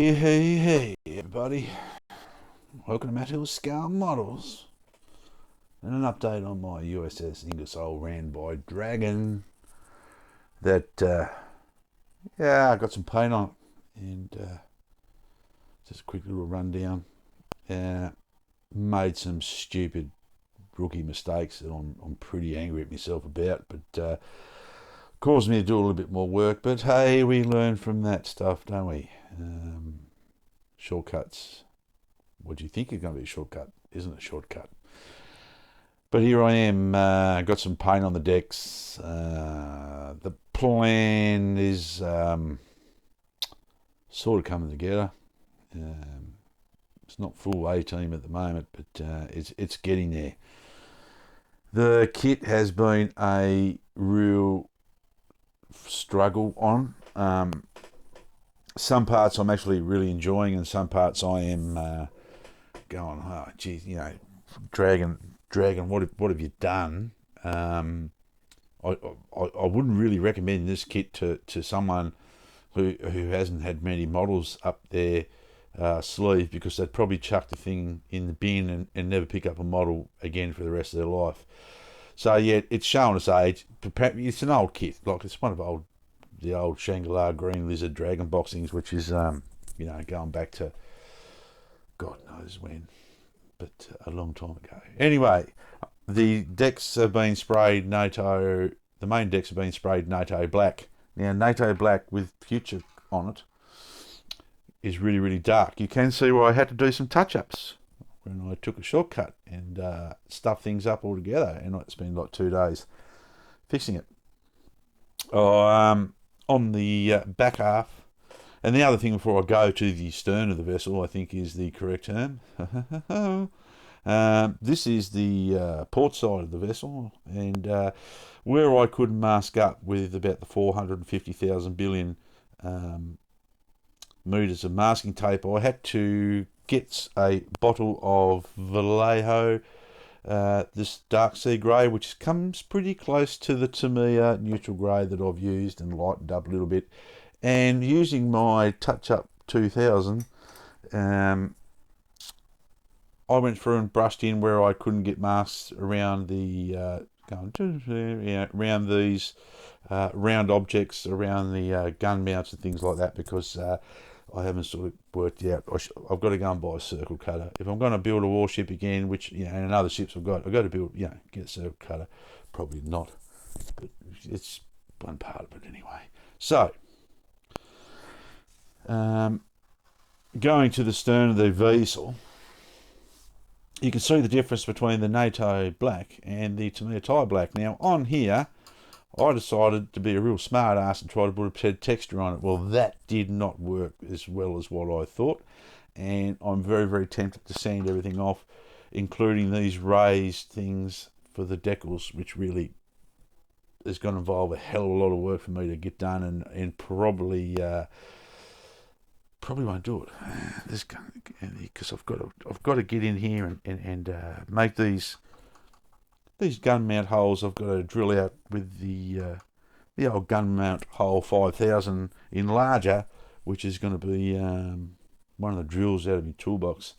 Hey, everybody. Welcome to Matt Hill's Scale Models. And an update on my USS Ingersoll ran by Dragon. I got some paint on it. And just a quick little rundown. Made some stupid rookie mistakes that I'm pretty angry at myself about. But caused me to do a little bit more work. But hey, we learn from that stuff, don't we? Shortcuts. What do you think is going to be a shortcut? Isn't a shortcut. But here I am, got some paint on the decks. The plan is sort of coming together. It's not full A-team at the moment, but it's getting there. The kit has been a real struggle on. Some parts I'm actually really enjoying, and some parts I am going, oh, geez, Dragon, what have you done? I wouldn't really recommend this kit to someone who hasn't had many models up their sleeve, because they'd probably chuck the thing in the bin and never pick up a model again for the rest of their life. So yeah, it's showing its age. It's an old kit, like it's one of the old Shangri-La Green Lizard Dragon boxings, which is going back to God knows when, but a long time ago. Anyway, the decks have been sprayed NATO. The main decks have been sprayed NATO black. Now NATO black with Future on it is really, really dark. You can see where I had to do some touch-ups when I took a shortcut and stuff things up altogether, and I spent like 2 days fixing it. On the back half, and the other thing before I go to the stern of the vessel, I think is the correct term. This is the port side of the vessel, and where I could mask up with about the 450,000 billion meters of masking tape, I had to get a bottle of Vallejo, this dark sea grey, which comes pretty close to the Tamiya neutral grey that I've used and lightened up a little bit, and using my Touch Up 2000, I went through and brushed in where I couldn't get masks around the around these round objects, around the gun mounts and things like that, because I haven't sort of worked out. I've got to go and buy a circle cutter if I'm going to build a warship again, which and other ships I've got to build. Get a circle cutter. Probably not, but it's one part of it anyway. So, going to the stern of the vessel, you can see the difference between the NATO black and the Tamiya Thai black. Now on here, I decided to be a real smart ass and try to put a bit of texture on it. Well, that did not work as well as what I thought, and I'm very, very tempted to sand everything off, including these raised things for the decals, which really is going to involve a hell of a lot of work for me to get done, and probably won't do it. Because I've got to get in here and make these gun mount holes. I've got to drill out with the old gun mount hole 5000 enlarger, which is going to be one of the drills out of my toolbox.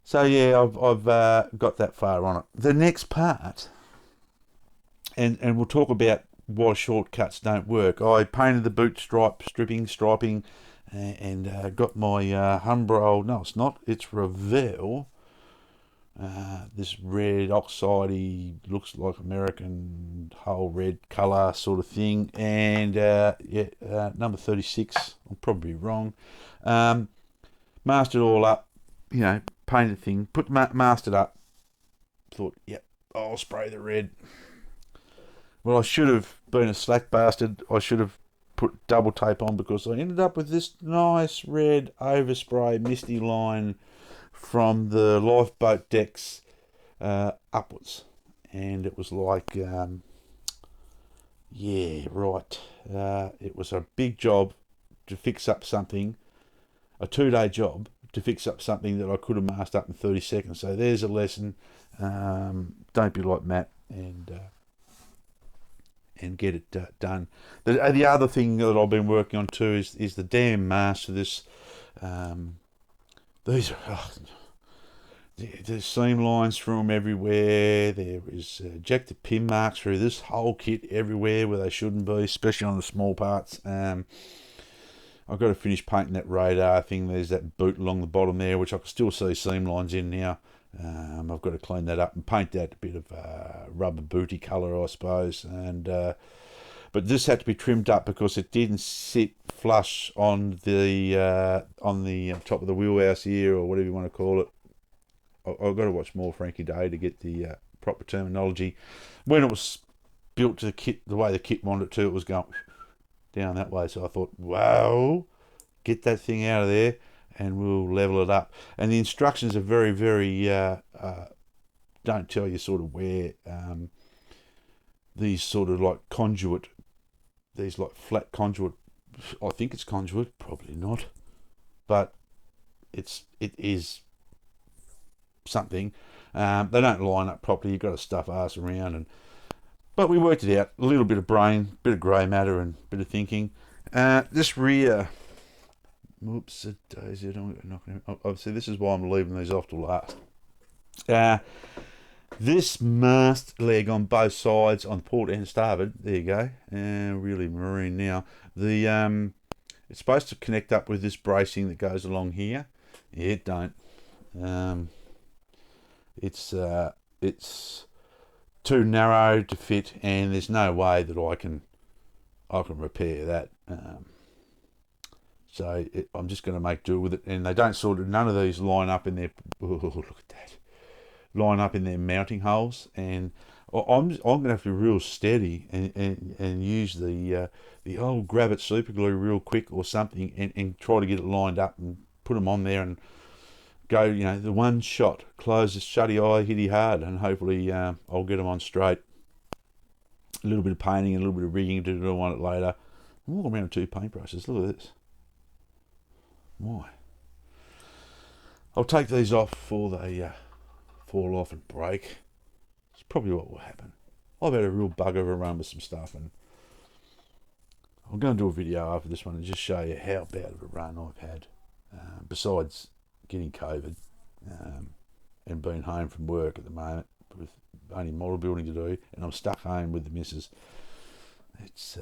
So yeah, I've got that far on it. The next part, and we'll talk about why shortcuts don't work. I painted the boot striping, and got my Humbrol. No, it's not. It's Revell. This red oxide looks like American whole red colour sort of thing, and number 36. I'm probably wrong. Mastered all up, painted the thing, mastered up. Thought, yep, I'll spray the red. Well, I should have been a slack bastard. I should have put double tape on, because I ended up with this nice red overspray misty line from the lifeboat decks upwards, and it was like it was a big job to fix up something, a 2-day job to fix up something that I could have masked up in 30 seconds. So there's a lesson. Don't be like Matt, and get it done. The other thing that I've been working on too is the damn mask for this These are... there's seam lines through them everywhere. There is ejected pin marks through this whole kit everywhere where they shouldn't be, especially on the small parts. I've got to finish painting that radar thing. There's that boot along the bottom there, which I can still see seam lines in now. I've got to clean that up and paint that a bit of rubber booty colour, I suppose. And but this had to be trimmed up because it didn't sit flush on the top of the wheelhouse here, or whatever you want to call it. I've got to watch more Frankie Day to get the proper terminology. When it was built to the kit, the way the kit wanted it to, it was going down that way. So I thought, wow, get that thing out of there and we'll level it up. And the instructions are very, very, don't tell you sort of where these sort of like conduit, these like flat conduit, I think it's conduit, probably not, but it is something. They don't line up properly. You've got to stuff ass around, but we worked it out. A little bit of brain, bit of grey matter, and a bit of thinking. This rear, whoops, obviously this is why I'm leaving these off till last. This mast leg on both sides, on port and starboard, there you go, really marine now. The it's supposed to connect up with this bracing that goes along here. Yeah, it don't. It's too narrow to fit, and there's no way that I can repair that. So I'm just going to make do with it. And they don't none of these line up in their, look at that, line up in their mounting holes. And I'm going to have to be real steady and use the old grab it super glue real quick or something, and try to get it lined up and put them on there and go, the one shot, close the shutty eye, hitty hard, and hopefully I'll get them on straight. A little bit of painting, a little bit of rigging to do on it later. I'm walking around with 2 paintbrushes. Look at this. Why? I'll take these off before they fall off and break. It's probably what will happen. I've had a real bug of a run with some stuff, and I'm going to do a video after this one and just show you how bad of a run I've had. Besides getting COVID and being home from work at the moment with only model building to do, and I'm stuck home with the missus. It's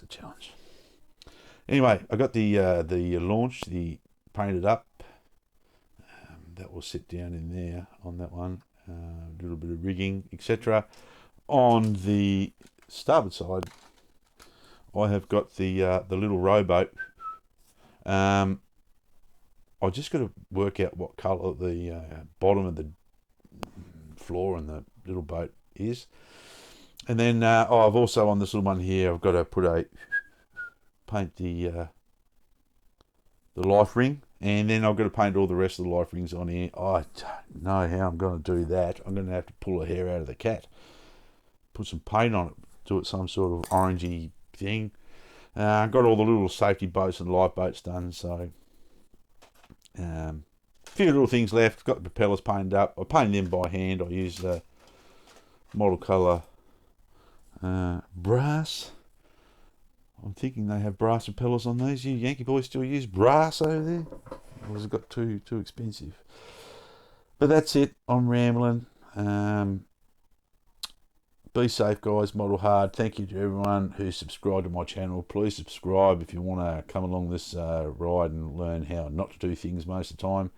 a challenge. Anyway, I got the launch, the painted up. That will sit down in there on that one. A little bit of rigging, etc. On the starboard side, I have got the little rowboat. I just got to work out what colour the bottom of the floor and the little boat is. And then I've also, on this little one here, I've got to paint the life ring, and then I've got to paint all the rest of the life rings on here. I don't know how I'm going to do that. I'm going to have to pull a hair out of the cat, put some paint on it, do it some sort of orangey thing. I've got all the little safety boats and lifeboats done, so a few little things left. Got the propellers painted up. I painted them by hand. I used model colour brass. I'm thinking they have brass propellers on these. You Yankee boys still use brass over there? Or has it got too expensive? But that's it. I'm rambling. Be safe, guys. Model hard. Thank you to everyone who subscribed to my channel. Please subscribe if you want to come along this ride and learn how not to do things most of the time.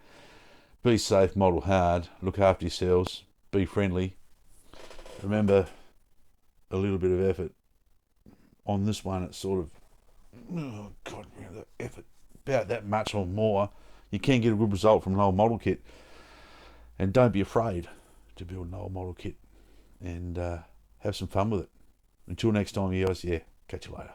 Be safe, model hard. Look after yourselves. Be friendly. Remember, a little bit of effort. On this one, it's sort of, oh God, the effort, about that much or more. You can get a good result from an old model kit. And don't be afraid to build an old model kit. And have some fun with it. Until next time, you guys, catch you later.